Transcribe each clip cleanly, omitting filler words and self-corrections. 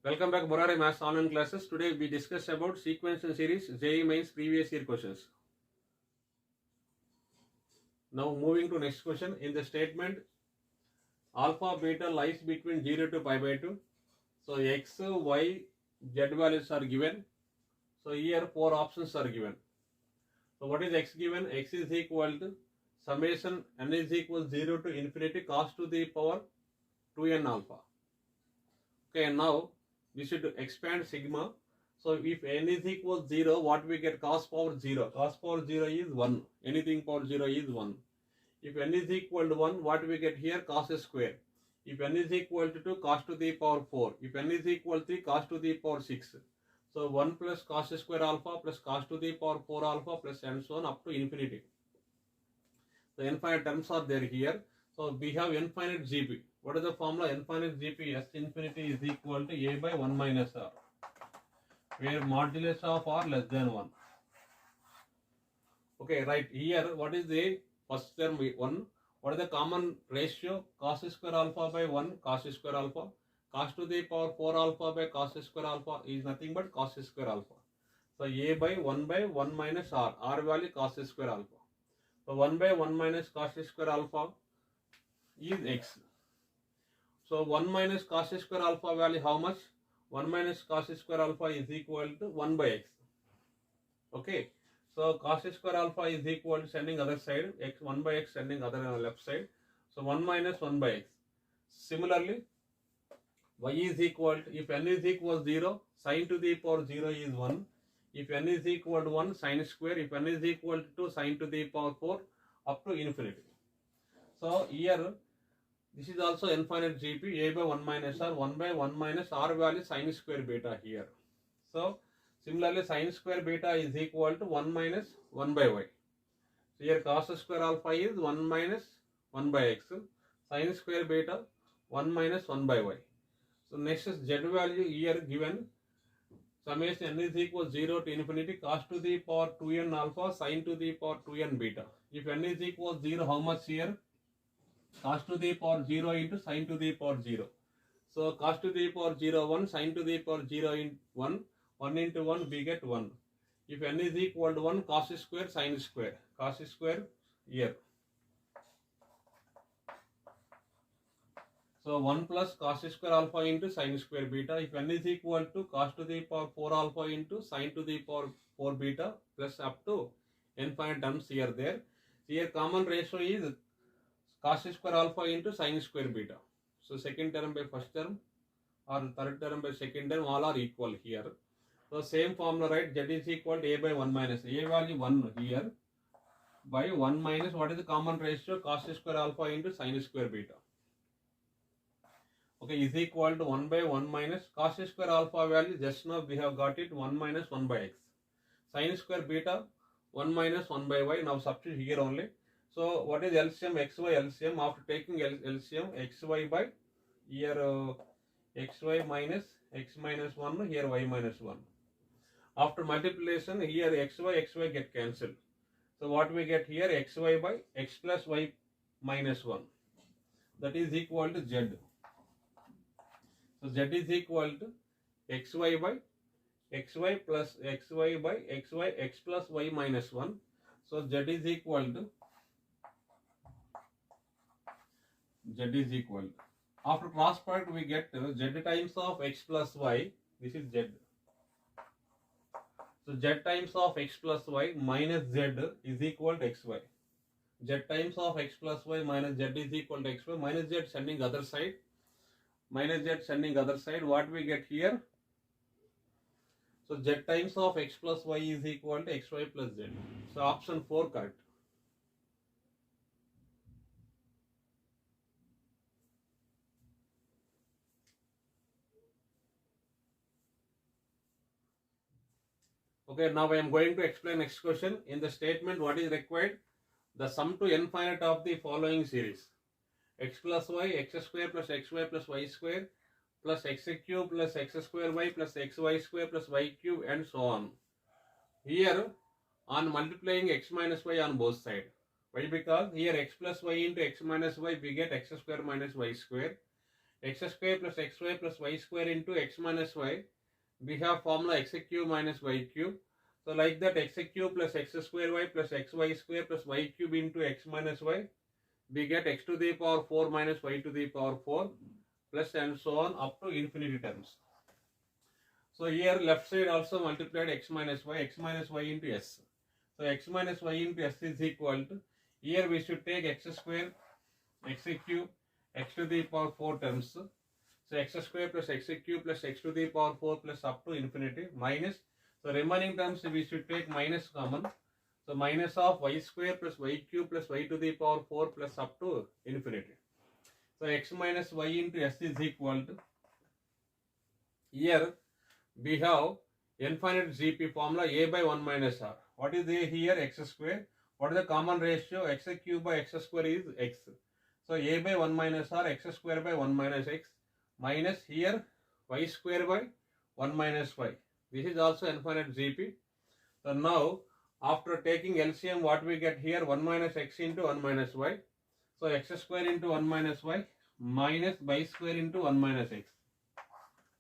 Welcome back Borare Maths online classes. Today we discuss about sequence and series Jeemains previous year questions. Now moving to next question. In the statement alpha beta lies between 0 to pi by 2. So x, y, z values are given. So here 4 options are given. So what is x given? X is equal to summation n is equal 0 to infinity cos to the power 2n alpha. Okay, and now we should expand sigma. So if n is equal 0, what we get? Cos power 0. Cos power 0 is 1. Anything power 0 is 1. If n is equal to 1, what we get here? Cos square. If n is equal to 2, cos to the power 4. If n is equal to 3, cos to the power 6. So 1 plus cos square alpha plus cos to the power 4 alpha plus and so on up to infinity. The infinite terms are there here. So we have infinite GP. What is the formula? Infinite GP S infinity is equal to A by 1 minus R, where modulus of R less than 1. Okay, right here, what is the first term 1? What is the common ratio? Cos square alpha by 1 cos square alpha. Cos to the power 4 alpha by cos square alpha is nothing but cos square alpha. So A by 1 minus R. R value cos square alpha. So 1 by 1 minus cos square alpha is x. So 1 minus cos square alpha value how much? 1 minus cos square alpha is equal to 1 by x. Okay. So cos square alpha is equal to sending other side, x 1 by x sending other left side. So 1 minus 1 by x. Similarly, y is equal to, if n is equal to 0, sin to the power 0 is 1. If n is equal to 1, sin square. If n is equal to 2, sin to the power 4 up to infinity. So here, this is also infinite GP, A by 1 minus R, 1 by 1 minus R value sin square beta here. So similarly, sin square beta is equal to 1 minus 1 by y. So here cos square alpha is 1 minus 1 by x. Sin square beta 1 minus 1 by y. So next is z value here given. Summation n is equal to 0 to infinity cos to the power 2n alpha sin to the power 2n beta. If n is equal to 0, how much here? Cos to the power 0 into sin to the power 0. So cos to the power 0 1, sin to the power 0 in 1, 1 into 1 we get 1. If n is equal to 1, cos square sin square. Cos square here. So 1 plus cos square alpha into sin square beta. If n is equal to cos to the power 4 alpha into sin to the power 4 beta plus up to infinite terms here there. Here common ratio is cos square alpha into sin square beta. So second term by first term or third term by second term all are equal here. So same formula, right? Z is equal to A by 1 minus. A value 1 here by 1 minus what is the common ratio? Cos square alpha into sin square beta. Okay, is equal to 1 by 1 minus cos square alpha value just now we have got it 1 minus 1 by x. Sin square beta 1 minus 1 by y. Now substitute here only. So what is LCM? XY LCM. After taking LCM, XY by here XY minus X minus 1, here Y minus 1. After multiplication, here XY get cancelled. So what we get here? XY by X plus Y minus 1. That is equal to Z. So Z is equal to XY by XY plus XY by XY X plus Y minus 1. So Z is equal to after cross product we get Z times of X plus Y. This is Z. So Z times of X plus Y minus Z is equal to XY. Z times of X plus Y minus Z is equal to XY. Minus Z sending other side. Minus Z sending other side. What we get here? So Z times of X plus Y is equal to XY plus Z. So option 4 correct. Okay, now I am going to explain next question. In the statement, what is required? The sum to infinite of the following series. X plus y, x square plus xy plus y square plus x cube plus x square y plus xy square plus y cube and so on. Here, on multiplying x minus y on both sides. Why? Because here x plus y into x minus y we get x square minus y square. x square plus xy plus y square into x minus y. We have formula x cube minus y cube. So like that, x cube plus x square y plus xy square plus y cube into x minus y. We get x to the power 4 minus y to the power 4 plus and so on up to infinity terms. So here left side also multiplied x minus y into s. So x minus y into s is equal to, here we should take x square, x cube, x to the power 4 terms. So x square plus x cube plus x to the power 4 plus up to infinity minus. So remaining terms we should take minus common. So minus of y square plus y cube plus y to the power 4 plus up to infinity. So x minus y into s is equal to, here we have infinite GP formula a by 1 minus r. What is a here? X square. What is the common ratio? X cube by x square is x. So a by 1 minus r, x square by 1 minus x, minus here y square by 1 minus y. This is also infinite GP. So now after taking LCM, what we get here? 1 minus x into 1 minus y. So x square into 1 minus y minus y square into 1 minus x.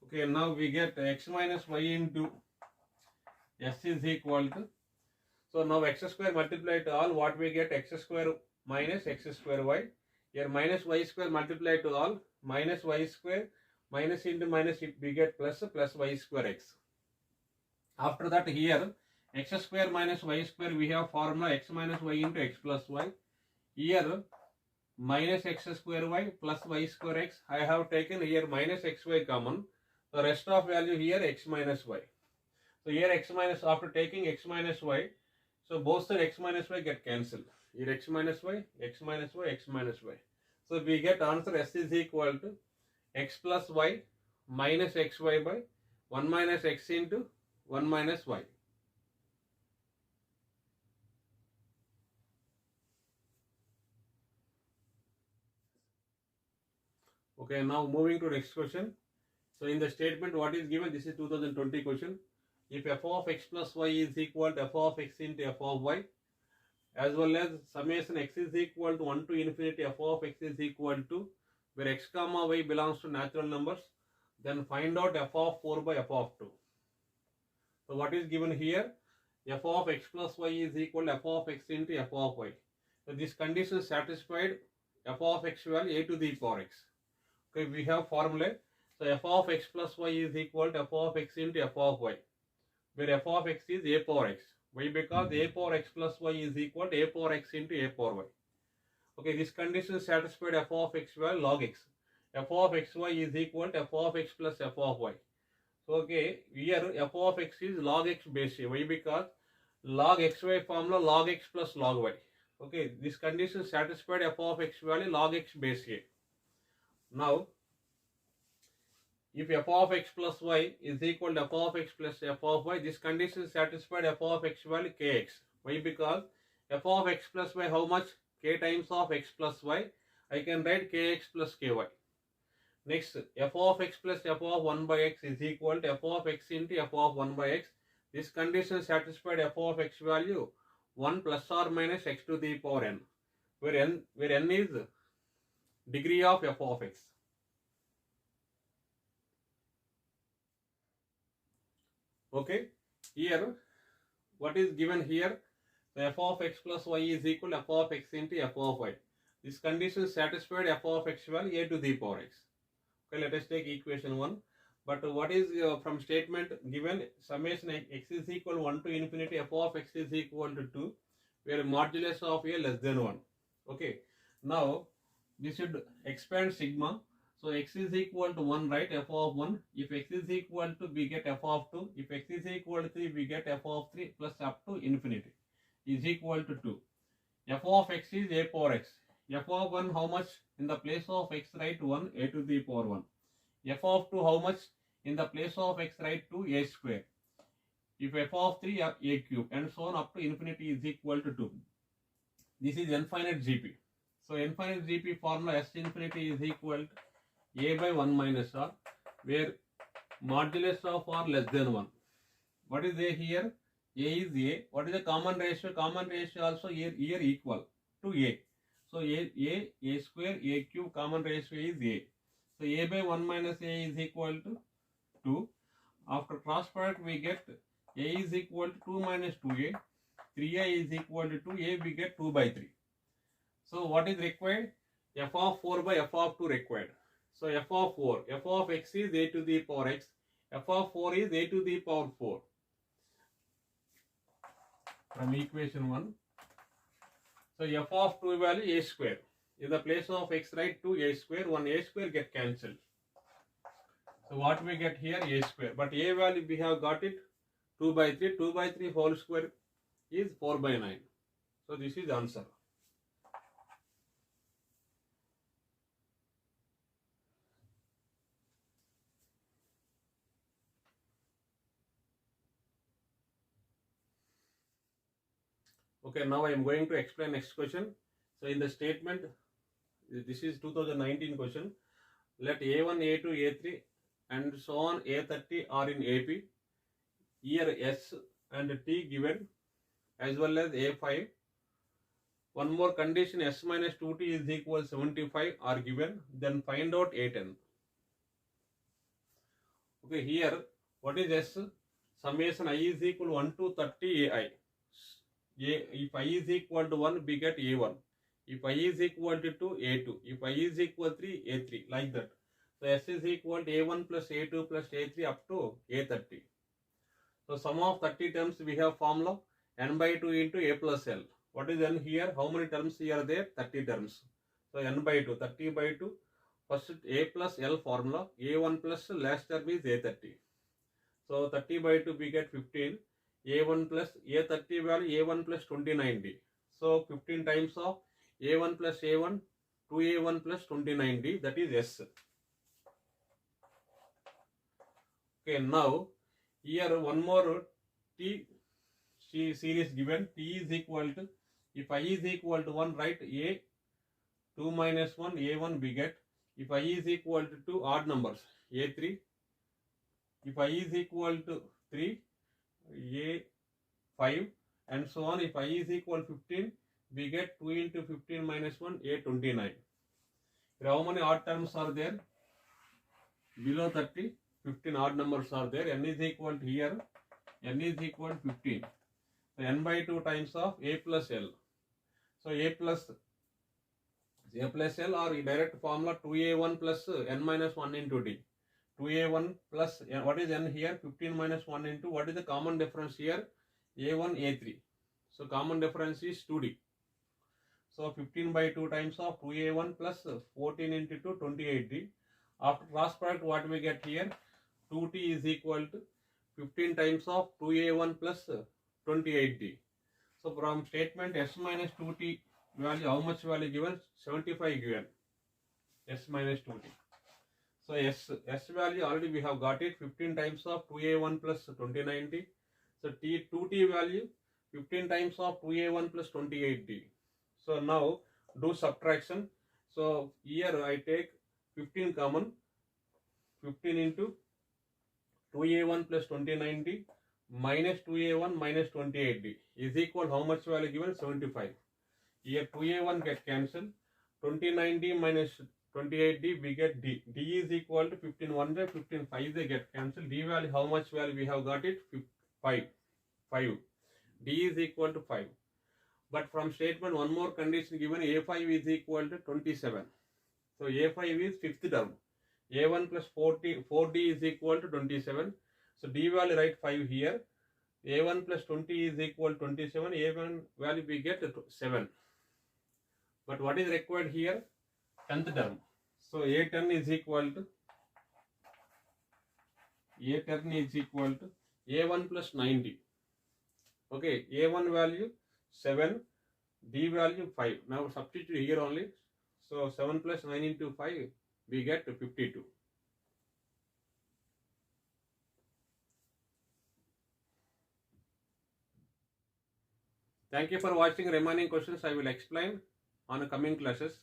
Okay, now we get x minus y into s is equal to, so now x square multiplied to all, what we get? X square minus x square y. Here minus y square multiplied to all, minus y square, minus into minus, we get plus y square x. After that here x square minus y square, we have formula x minus y into x plus y. Here minus x square y plus y square x. I have taken here minus xy common. The rest of value here x minus y. So here x minus, after taking x minus y, so both side x minus y get cancelled. Here x minus y, x minus y, x minus y. So we get answer s is equal to x plus y minus xy by 1 minus x into 1 minus y. Okay, now moving to next question. So in the statement what is given, this is 2020 question. If f of x plus y is equal to f of x into f of y, as well as summation x is equal to 1 to infinity f of x is equal to, where x comma y belongs to natural numbers, then find out f of 4 by f of 2. So what is given here? F of x plus y is equal to f of x into f of y. So this condition is satisfied, f of x value a to the power x. Okay, we have formula. So f of x plus y is equal to f of x into f of y, where f of x is a power x. Why? Because a power x plus y is equal to a power x into a power y. Okay, this condition is satisfied, f of x value log x. F of xy is equal to f of x plus f of y. So okay, here f of x is log x base a. Why? Because log xy formula log x plus log y. Okay, this condition is satisfied, f of x value log x base a. Now if f of x plus y is equal to f of x plus f of y, this condition is satisfied, f of x value kx. Why? Because f of x plus y, how much? K times of x plus y. I can write kx plus ky. Next, f of x plus f of 1 by x is equal to f of x into f of 1 by x. This condition satisfied, f of x value 1 plus or minus x to the power n, where n is degree of f of x. Okay, here what is given here? So f of x plus y is equal to f of x into f of y. This condition satisfied, f of x value a to the power x. Okay, let us take equation 1. But what is from statement given, summation x is equal to 1 to infinity f of x is equal to 2, where modulus of a less than 1. Okay, now we should expand sigma. So x is equal to 1, right? F of 1. If x is equal to, we get f of 2. If x is equal to 3, we get f of 3 plus up to infinity is equal to 2. F of x is a power x. F of 1, how much? In the place of x, write 1, a to the power 1. F of 2, how much? In the place of x, write 2, a square. If f of 3, a cube, and so on up to infinity is equal to 2. This is infinite GP. So infinite GP formula S infinity is equal to a by 1 minus r, where modulus of r less than 1. What is a here? A is a. What is the common ratio? Common ratio also here equal to a. So a square, a cube, common ratio is a. So a by 1 minus a is equal to 2. After cross product we get a is equal to 2 minus 2a. 3a is equal to 2a, we get 2 by 3. So what is required? F of 4 by f of 2 required. So f of 4, f of x is a to the power x. F of 4 is a to the power 4. From equation 1. So f of 2 value a square. In the place of x write 2a square, 1 a square get cancelled. So what we get here? A square. But a value we have got it 2 by 3. 2 by 3 whole square is 4 by 9. So this is answer. Okay, now I am going to explain next question. So in the statement, this is 2019 question. Let A1, A2, A3 and so on A30 are in AP. Here S and T given as well as A5. One more condition, S minus 2T is equal 75 are given. Then find out A10. Okay, here what is S? Summation I is equal 1 to 30 AI. If I is equal to 1, we get A1. If I is equal to 2, A2. If I is equal to 3, A3. Like that. So S is equal to A1 plus A2 plus A3 up to A30. So sum of 30 terms we have formula n by 2 into A plus L. What is n here? How many terms here are there? 30 terms. So n by 2, 30 by 2. First A plus L formula. A1 plus last term is A30. So 30 by 2 we get 15. A1 plus A30 value A1 plus 29D. So 15 times of A1 plus A1, 2A1 plus 29D, that is S. Okay, now here one more T series given. T is equal to, if I is equal to 1, write A 2 minus 1, A1 we get. If I is equal to 2, odd numbers, A3. If I is equal to 3, A5 and so on. If I is equal to 15, we get 2 into 15 minus 1, A29. How many odd terms are there? Below 30, 15 odd numbers are there. N is equal to here, N is equal to 15. So N by 2 times of A plus L. So A plus L or direct formula 2A1 plus N minus 1 into D. 2A1 plus, what is N here? 15 minus 1 into, what is the common difference here? A1, A3. So common difference is 2D. So 15 by 2 times of 2A1 plus 14 into 2, 28D. After cross product, what we get here? 2T is equal to 15 times of 2A1 plus 28D. So from statement S minus 2T value, how much value given? 75 given. S minus 2T. So S value already we have got it, 15 times of 2A1 plus 29D. So 2T value 15 times of 2A1 plus 28D. So now do subtraction. So here I take 15 common, 15 into 2A1 plus 29D minus 2A1 minus 28D is equal how much value given? 75. Here 2A1 get cancelled, 29D minus 28D we get D. D is equal to 15 1 day, 15 5 they get cancelled. D value, how much value we have got it? 5. D is equal to 5. But from statement one more condition given, A5 is equal to 27. So A5 is fifth term. A1 plus 4D is equal to 27. So D value write 5 here. A1 plus 20 is equal to 27. A1 value we get 7. But what is required here? 10th term. So A10 is equal to A1 plus 90. Okay, A1 value 7, D value 5. Now substitute here only. So 7 plus 9 into 5, we get 52. Thank you for watching. Remaining questions I will explain on the coming classes.